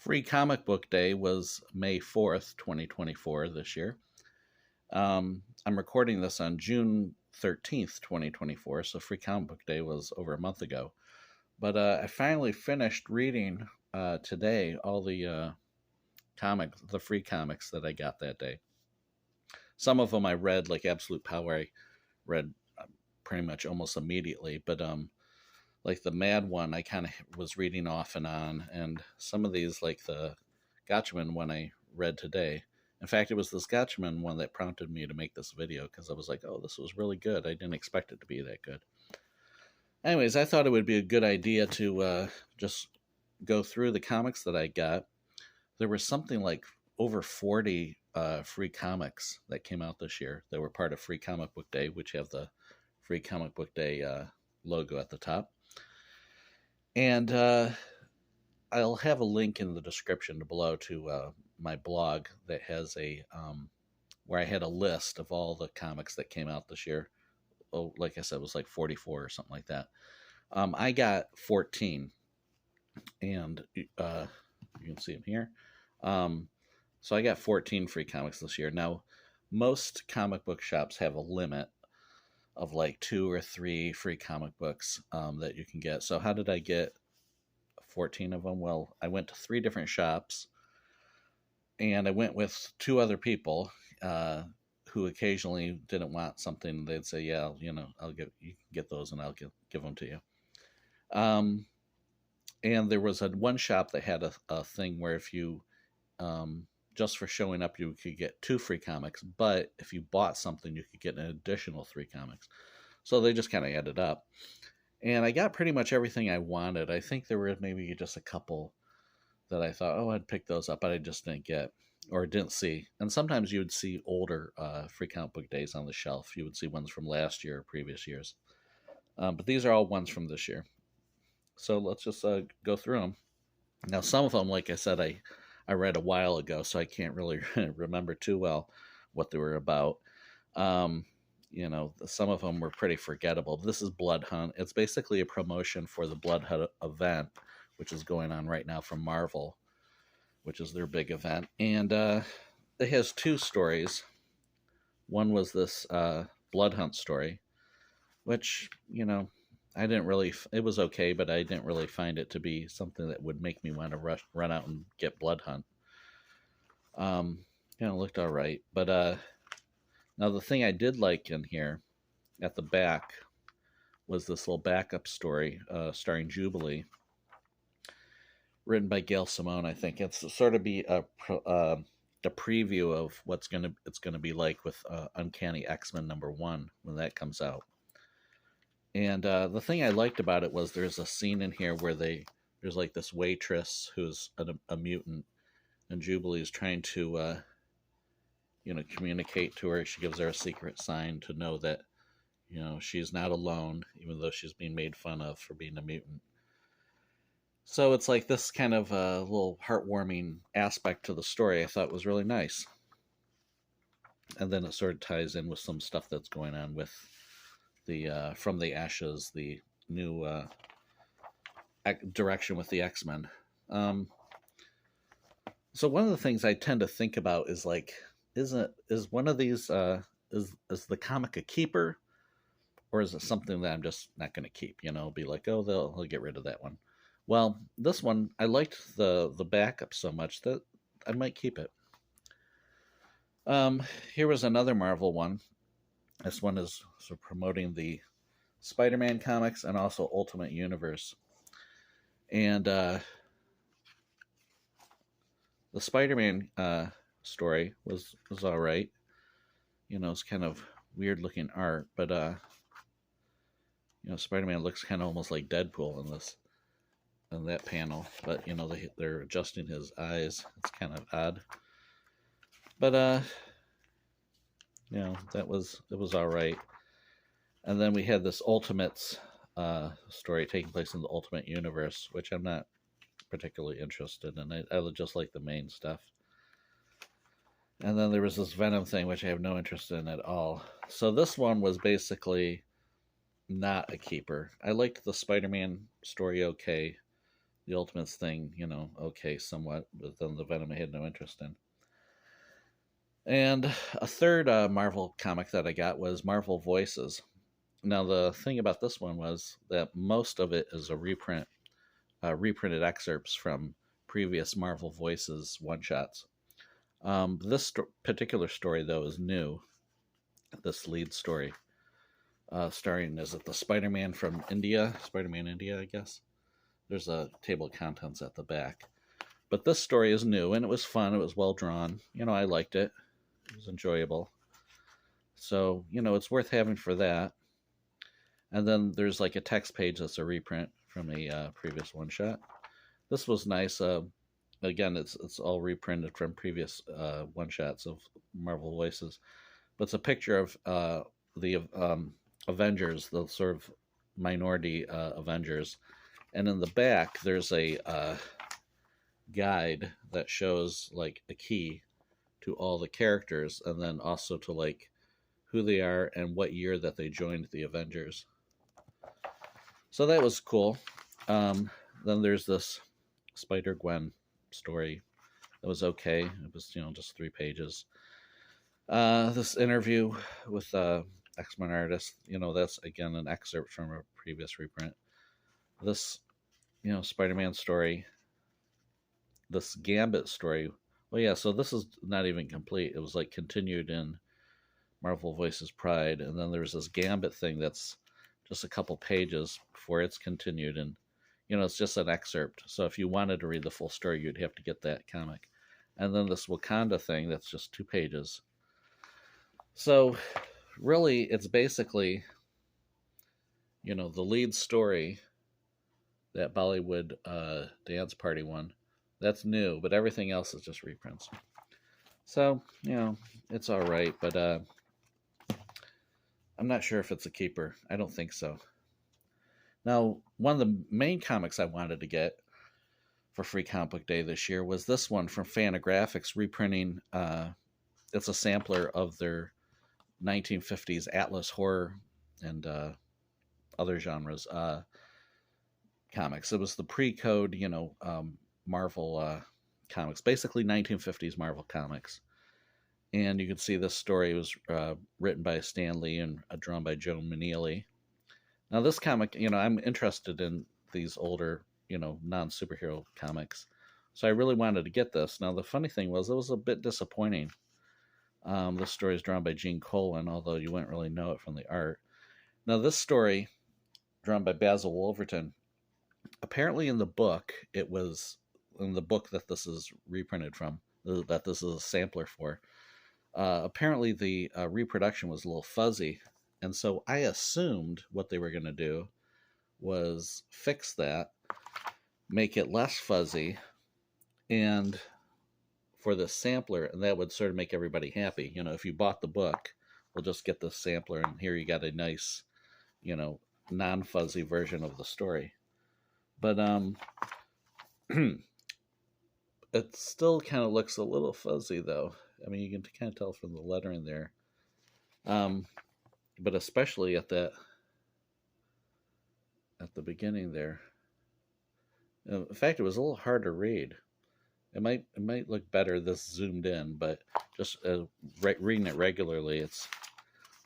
Free Comic Book Day was May 4th, 2024, this year. I'm recording this on June 13th, 2024, so Free Comic Book Day was over a month ago. But I finally finished reading today all the the free comics that I got that day. Some of them I read, like Absolute Power, I read pretty much almost immediately, but like the Mad one, I kind of was reading off and on, and some of these, like the Gotchaman one, I read today. In fact, it was the Gotchaman one that prompted me to make this video because I was like, "Oh, this was really good. I didn't expect it to be that good." Anyways, I thought it would be a good idea to just go through the comics that I got. There was something like over 40 free comics that came out this year that were part of Free Comic Book Day, which have the Free Comic Book Day logo at the top. And I'll have a link in the description below to my blog that has a where I had a list of all the comics that came out this year. Oh, like I said, it was like 44 or something like that. I got 14, and you can see them here. So I got 14 free comics this year. Now, most comic book shops have a limit of like 2 or 3 free comic books that you can get. So how did I get 14 of them? Well, I went to 3 different shops, and I went with 2 other people who occasionally didn't want something. They'd say, "Yeah, you can get those, and I'll give them to you." And there was one shop that had a thing where if you just for showing up, you could get 2 free comics, but if you bought something, you could get an additional 3 comics. So they just kind of added up. And I got pretty much everything I wanted. I think there were maybe just a couple that I thought, oh, I'd pick those up, but I just didn't get or didn't see. And sometimes you would see older free comic book days on the shelf. You would see ones from last year or previous years. But these are all ones from this year. So let's just go through them. Now, some of them, like I said, I read a while ago, so I can't really remember too well what they were about. Some of them were pretty forgettable. This is Blood Hunt. It's basically a promotion for the Blood Hunt event, which is going on right now from Marvel, which is their big event. And it has 2 stories. One was this Blood Hunt story, which, I didn't really, it was okay, but I didn't really find it to be something that would make me want to run out and get Blood Hunt. It looked all right. But now the thing I did like in here at the back was this little backup story starring Jubilee, written by Gail Simone, I think. It's sort of be a preview of what's it's gonna be like with Uncanny X-Men #1 when that comes out. And the thing I liked about it was there's a scene in here where there's like this waitress who's a mutant, and Jubilee is trying to communicate to her. She gives her a secret sign to know that she's not alone, even though she's being made fun of for being a mutant. So it's like this kind of a little heartwarming aspect to the story I thought was really nice. And then it sort of ties in with some stuff that's going on with the From the Ashes, the new direction with the X-Men. So one of the things I tend to think about is like, is one of these is the comic a keeper, or is it something that I'm just not going to keep? Be like, oh, they'll get rid of that one. Well, this one, I liked the backup so much that I might keep it. Here was another Marvel one. This one is promoting the Spider-Man comics and also Ultimate Universe. And the Spider-Man story was all right. It's kind of weird looking art, but Spider-Man looks kind of almost like Deadpool in that panel. But they're adjusting his eyes. It's kind of odd. But it was all right. And then we had this Ultimates story taking place in the Ultimate Universe, which I'm not particularly interested in. I just like the main stuff. And then there was this Venom thing, which I have no interest in at all. So this one was basically not a keeper. I liked the Spider-Man story okay. the Ultimates thing, okay, somewhat, but then the Venom I had no interest in. And a third Marvel comic that I got was Marvel Voices. Now, the thing about this one was that most of it is a reprint, reprinted excerpts from previous Marvel Voices one shots. This particular story, though, is new. This lead story, starring, is it the Spider-Man from India? Spider-Man India, I guess. There's a table of contents at the back. But this story is new, and it was fun. It was well drawn. I liked it. It was enjoyable. So, it's worth having for that. And then there's like a text page that's a reprint from a previous one shot. This was nice. Again, it's all reprinted from previous one shots of Marvel Voices. But it's a picture of the Avengers, the sort of minority Avengers. And in the back, there's a guide that shows like a key to all the characters, and then also to like who they are and what year that they joined the Avengers. So that was cool. Then there's this Spider-Gwen story that was okay. It was, just 3 pages. This interview with X-Men artist, that's again an excerpt from a previous reprint. This, Spider-Man story, this Gambit story. Well, yeah, so this is not even complete. It was like continued in Marvel Voices Pride, and then there's this Gambit thing that's just a couple pages before it's continued, and it's just an excerpt. So if you wanted to read the full story, you'd have to get that comic. And then this Wakanda thing that's just 2 pages. So really, it's basically, the lead story, that Bollywood dance party one, that's new, but everything else is just reprints. So, it's all right, but I'm not sure if it's a keeper. I don't think so. Now, one of the main comics I wanted to get for Free Comic Book Day this year was this one from Fantagraphics, reprinting, it's a sampler of their 1950s Atlas horror and other genres comics. It was the pre-code, Marvel comics, basically 1950s Marvel comics. And you can see this story was written by Stan Lee and drawn by Joe Maneely. Now, this comic, I'm interested in these older, non-superhero comics. So I really wanted to get this. Now, the funny thing was, it was a bit disappointing. This story is drawn by Gene Colan, although you wouldn't really know it from the art. Now, this story, drawn by Basil Wolverton, apparently in the book, it was in the book that this is reprinted from, that this is a sampler for. Apparently, the reproduction was a little fuzzy, and so I assumed what they were going to do was fix that, make it less fuzzy, and for the sampler, and that would sort of make everybody happy. If you bought the book, we'll just get the sampler, and here you got a nice, non-fuzzy version of the story. But it still kind of looks a little fuzzy, though. I mean, you can kind of tell from the lettering there. But especially at the beginning there. In fact, it was a little hard to read. It might look better this zoomed in, but just reading it regularly, it's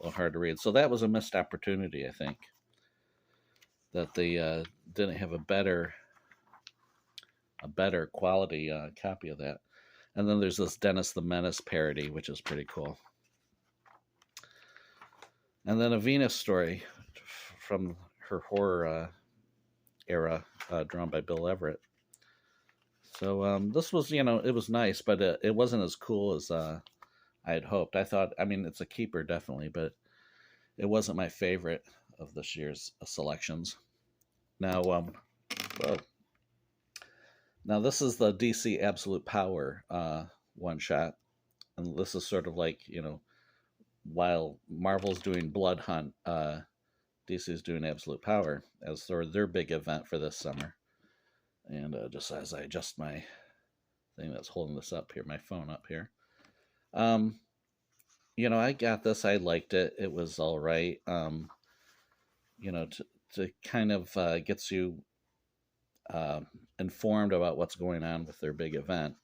a little hard to read. So that was a missed opportunity, I think, that they didn't have a better quality copy of that. And then there's this Dennis the Menace parody, which is pretty cool. And then a Venus story from her horror era, drawn by Bill Everett. So this was, it was nice, but it wasn't as cool as I had hoped. I thought, it's a keeper, definitely, but it wasn't my favorite of this year's selections. Now, Now, this is the DC Absolute Power one shot. And this is sort of like, while Marvel's doing Blood Hunt, DC's doing Absolute Power as sort of their big event for this summer. And just as I adjust my thing that's holding this up here, my phone up here. I got this. I liked it. It was all right. To kind of gets you uh, informed about what's going on with their big event.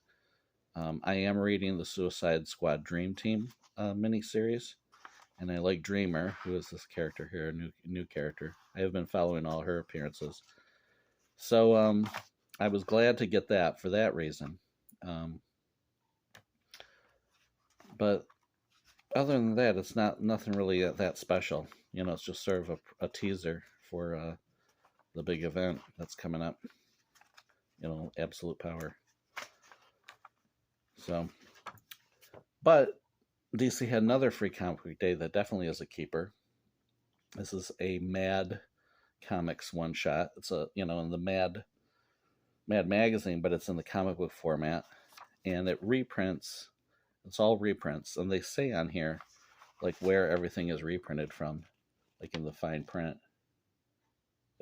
I am reading the Suicide Squad Dream Team miniseries, and I like Dreamer, who is this character here, a new character. I have been following all her appearances, so I was glad to get that for that reason. Um, but other than that, it's nothing really that special. It's just sort of a teaser for the big event that's coming up. Absolute Power. So, but DC had another free comic book day that definitely is a keeper. This is a Mad Comics one shot. It's in the Mad magazine, but it's in the comic book format, and it reprints. It's all reprints, and they say on here like where everything is reprinted from, like in the fine print,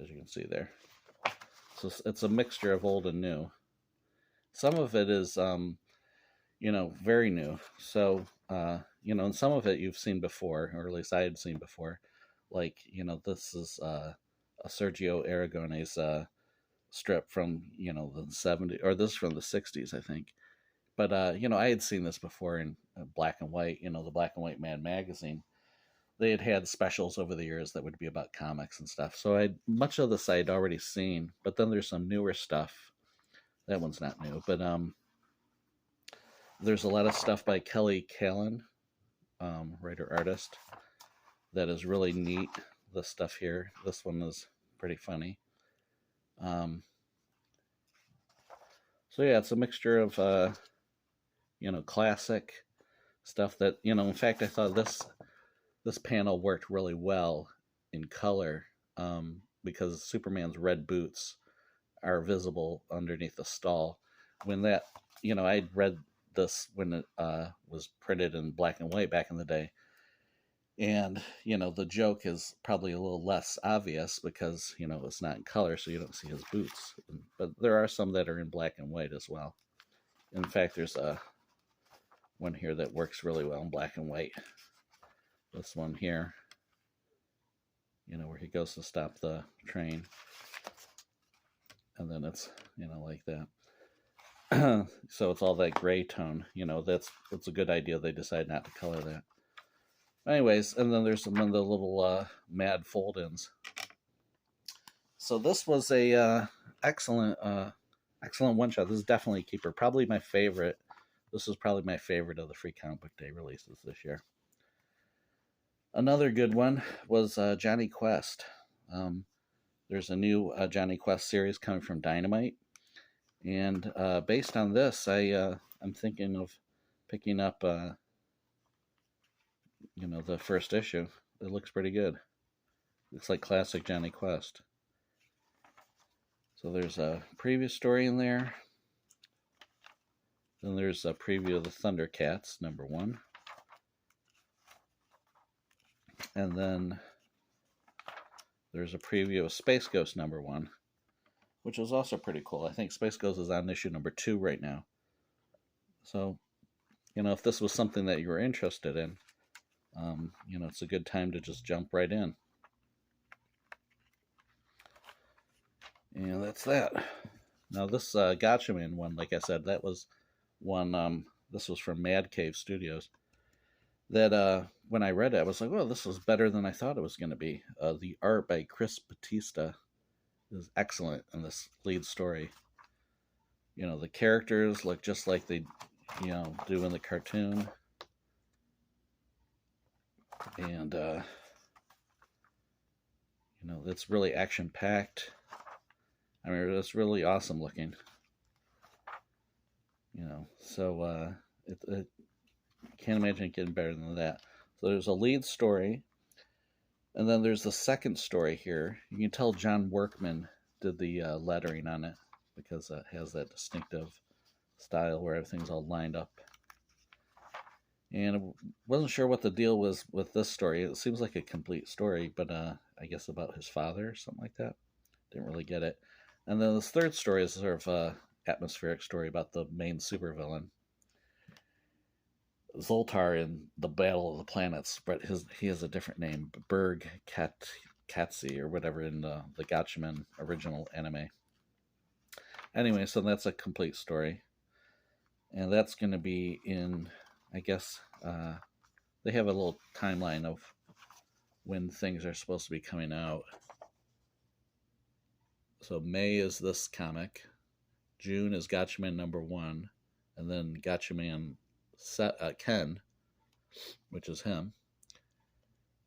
as you can see there. So it's a mixture of old and new. Some of it is very new. So and some of it you've seen before, or at least I had seen before. Like, this is a Sergio Aragone's strip from, the 70s, or this is from the 60s, I think. But, I had seen this before in black and white, the black and white Mad magazine. They had specials over the years that would be about comics and stuff. So much of this I had already seen, but then there's some newer stuff. That one's not new, but there's a lot of stuff by Kelly Callan, writer-artist, that is really neat. The stuff here, this one is pretty funny. So yeah, it's a mixture of classic stuff that in fact I thought this panel worked really well in color, because Superman's red boots are visible underneath the stall. When that I'd read this when it was printed in black and white back in the day, and the joke is probably a little less obvious because it's not in color, so you don't see his boots. But there are some that are in black and white as well. In fact, there's one here that works really well in black and white. This one here, where he goes to stop the train, and then it's like that. So it's all that gray tone. That's a good idea. They decide not to color that. Anyways, and then there's some of the little Mad fold-ins. So this was a excellent one shot. This is definitely a keeper. Probably my favorite. This is probably my favorite of the Free Comic Book Day releases this year. Another good one was Johnny Quest. There's a new Johnny Quest series coming from Dynamite. And based on this, I'm thinking of picking up, the first issue. It looks pretty good. Looks like classic Johnny Quest. So there's a previous story in there. Then there's a preview of the Thundercats, #1. And then there's a preview of Space Ghost #1, which is also pretty cool. I think Space Ghost is on issue #2 right now. So, if this was something that you were interested in, it's a good time to just jump right in. And that's that. Now this Gotchaman one, like I said, that was one, this was from Mad Cave Studios. That when I read it, I was like, well, this was better than I thought it was going to be. The art by Chris Batista is excellent in this lead story. The characters look just like they, do in the cartoon. And, it's really action-packed. I mean, it's really awesome looking. So it can't imagine it getting better than that. So there's a lead story, and then there's the second story here. You can tell John Workman did the lettering on it because it has that distinctive style where everything's all lined up. And I wasn't sure what the deal was with this story. It seems like a complete story, but I guess about his father or something like that. Didn't really get it. And then this third story is sort of an atmospheric story about the main supervillain, Zoltar, in the Battle of the Planets, but he has a different name, Katsi or whatever in the Gotchaman original anime. Anyway, so that's a complete story. And that's going to be in, I guess, they have a little timeline of when things are supposed to be coming out. So May is this comic, June is Gotchaman #1, and then Gotchaman Ken, which is him.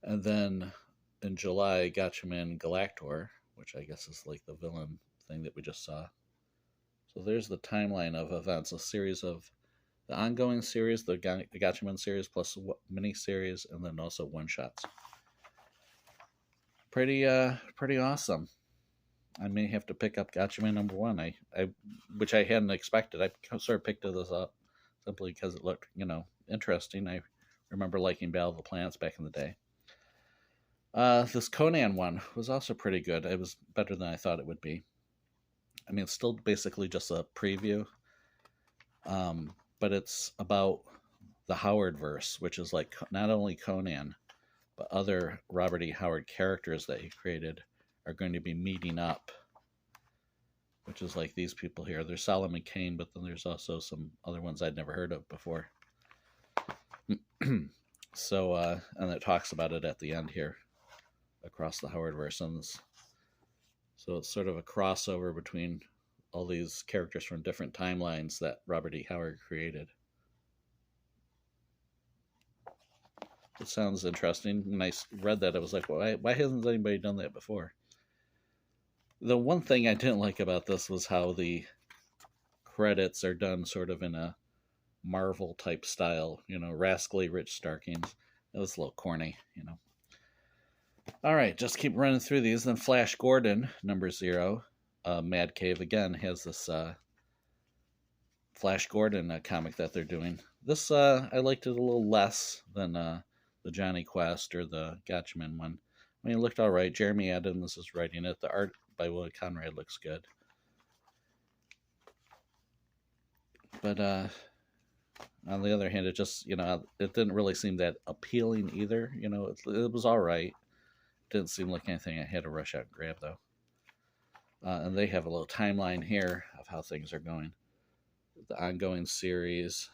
And then in July, Gotchaman Galactor, which I guess is like the villain thing that we just saw. So there's the timeline of events, a series of the ongoing series, the Gotchaman series, plus mini series, and then also one shots. Pretty awesome. I may have to pick up Gotchaman #1. I which I hadn't expected. I sort of picked this up simply because it looked, interesting. I remember liking Battle of the Planets back in the day. This Conan one was also pretty good. It was better than I thought it would be. I mean, it's still basically just a preview, but it's about the Howard verse, which is like not only Conan, but other Robert E. Howard characters that he created are going to be meeting up, which is like these people here. There's Solomon Kane, but then there's also some other ones I'd never heard of before. So, and it talks about it at the end here, across the Howard verse. So it's sort of a crossover between all these characters from different timelines that Robert E. Howard created. It sounds interesting. When I read that, I was like, well, why hasn't anybody done that before? The one thing I didn't like about this was how the credits are done sort of in a Marvel type style, rascally Rich Starkings. That was a little corny, All right, just keep running through these. Then Flash Gordon, #0. Mad Cave again has this Flash Gordon comic that they're doing. This, I liked it a little less than the Johnny Quest or the Gotchaman one. I mean, it looked all right. Jeremy Adams is writing it. The art by Willie Conrad looks good. But on the other hand, it just, it didn't really seem that appealing either. It was all right. Didn't seem like anything I had to rush out and grab, though. And they have a little timeline here of how things are going. The ongoing series.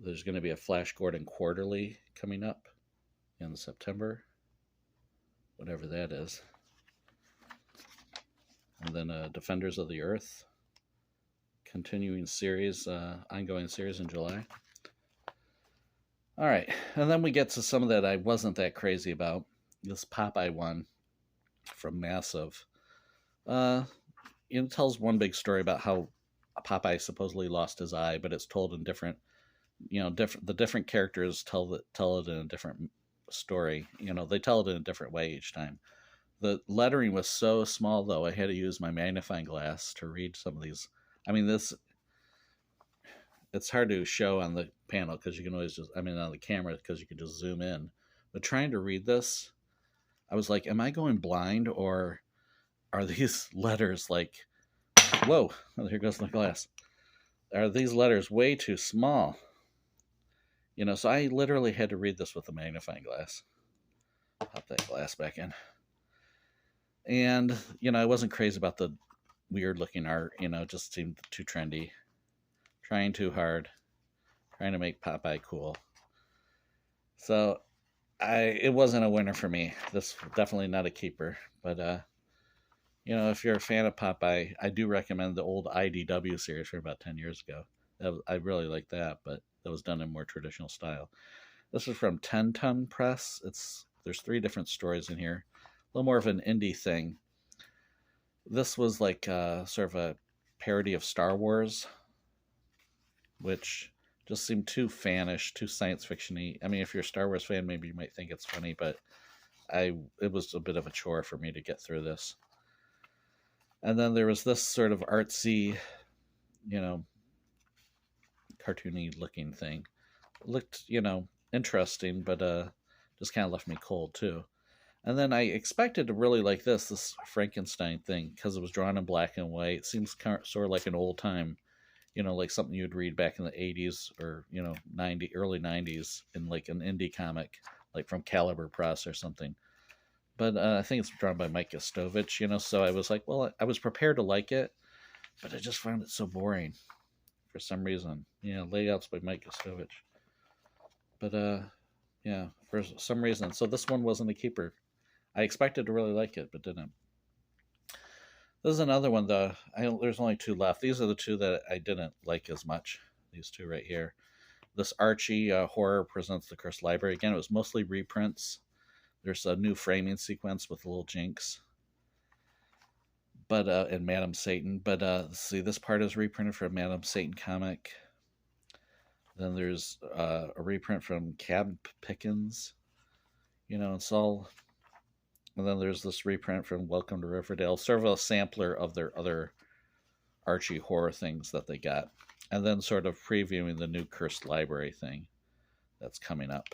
There's going to be a Flash Gordon quarterly coming up in September. Whatever that is. And then Defenders of the Earth. Continuing series, ongoing series in July. All right. And then we get to some that I wasn't that crazy about. This Popeye one from Massive. It tells one big story about how Popeye supposedly lost his eye, but it's told in different, the different characters tell it in a different story. They tell it in a different way each time. The lettering was so small, though, I had to use my magnifying glass to read some of these. I mean, it's hard to show on the panel because you can always on the camera because you can just zoom in. But trying to read this, I was like, am I going blind, or are these letters like, whoa, here goes my glass. Are these letters way too small? So I literally had to read this with a magnifying glass. Pop that glass back in. And, I wasn't crazy about the weird looking art, it just seemed too trendy. Trying too hard. Trying to make Popeye cool. So it wasn't a winner for me. This definitely not a keeper. But if you're a fan of Popeye, I do recommend the old IDW series from about 10 years ago. I really like that, but that was done in more traditional style. This is from 10 Ton Press. There's 3 different stories in here. A little more of an indie thing. This was like sort of a parody of Star Wars, which just seemed too fanish, too science fiction-y. I mean, if you're a Star Wars fan, maybe you might think it's funny, but it was a bit of a chore for me to get through this. And then there was this sort of artsy, cartoony looking thing. It looked, interesting, but just kind of left me cold too. And then I expected to really like this Frankenstein thing, because it was drawn in black and white. It seems sort of like an old time, like something you'd read back in the 80s or, early 90s in like an indie comic, like from Caliber Press or something. But I think it's drawn by Mike Gostovich, so I was like, well, I was prepared to like it, but I just found it so boring for some reason. Yeah, layouts by Mike Gustovich. But yeah, for some reason. So this one wasn't a keeper. I expected to really like it, but didn't. This is another one though. There's only two left. These are the two that I didn't like as much. These two right here. This Archie Horror Presents the Cursed Library. Again, it was mostly reprints. There's a new framing sequence with little Jinx, but and Madam Satan. But see, this part is reprinted from Madam Satan comic. Then there's a reprint from Cab Pickens. It's all. And then there's this reprint from Welcome to Riverdale, sort of a sampler of their other Archie horror things that they got. And then sort of previewing the new Cursed Library thing that's coming up.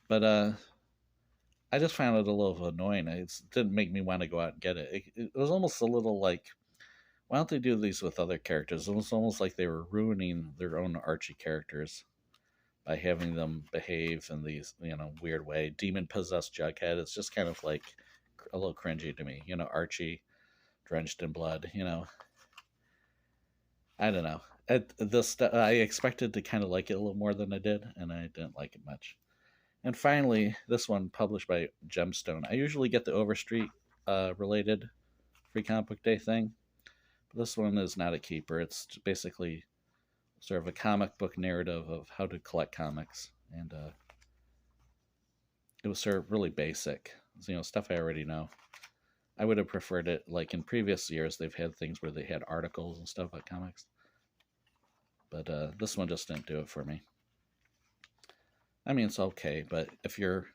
But I just found it a little annoying. It didn't make me want to go out and get it. It was almost a little like, why don't they do these with other characters? It was almost like they were ruining their own Archie characters by having them behave in these, weird way. Demon-possessed Jughead, it's just kind of like a little cringy to me. Archie drenched in blood, I don't know. I expected to kind of like it a little more than I did, and I didn't like it much. And finally, this one published by Gemstone. I usually get the Overstreet related Free Comic Book Day thing. But this one is not a keeper. It's basically sort of a comic book narrative of how to collect comics. And it was sort of really basic. Stuff I already know. I would have preferred it, like in previous years, they've had things where they had articles and stuff about comics. But this one just didn't do it for me. I mean, it's okay, but if you're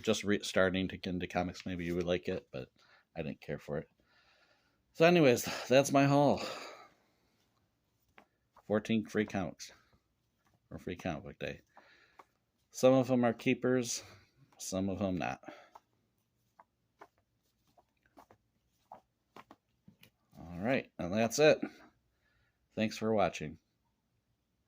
just starting to get into comics, maybe you would like it, but I didn't care for it. So anyways, that's my haul. 14 free comics for Free Comic Book Day. Some of them are keepers, some of them not. All right, and that's it. Thanks for watching.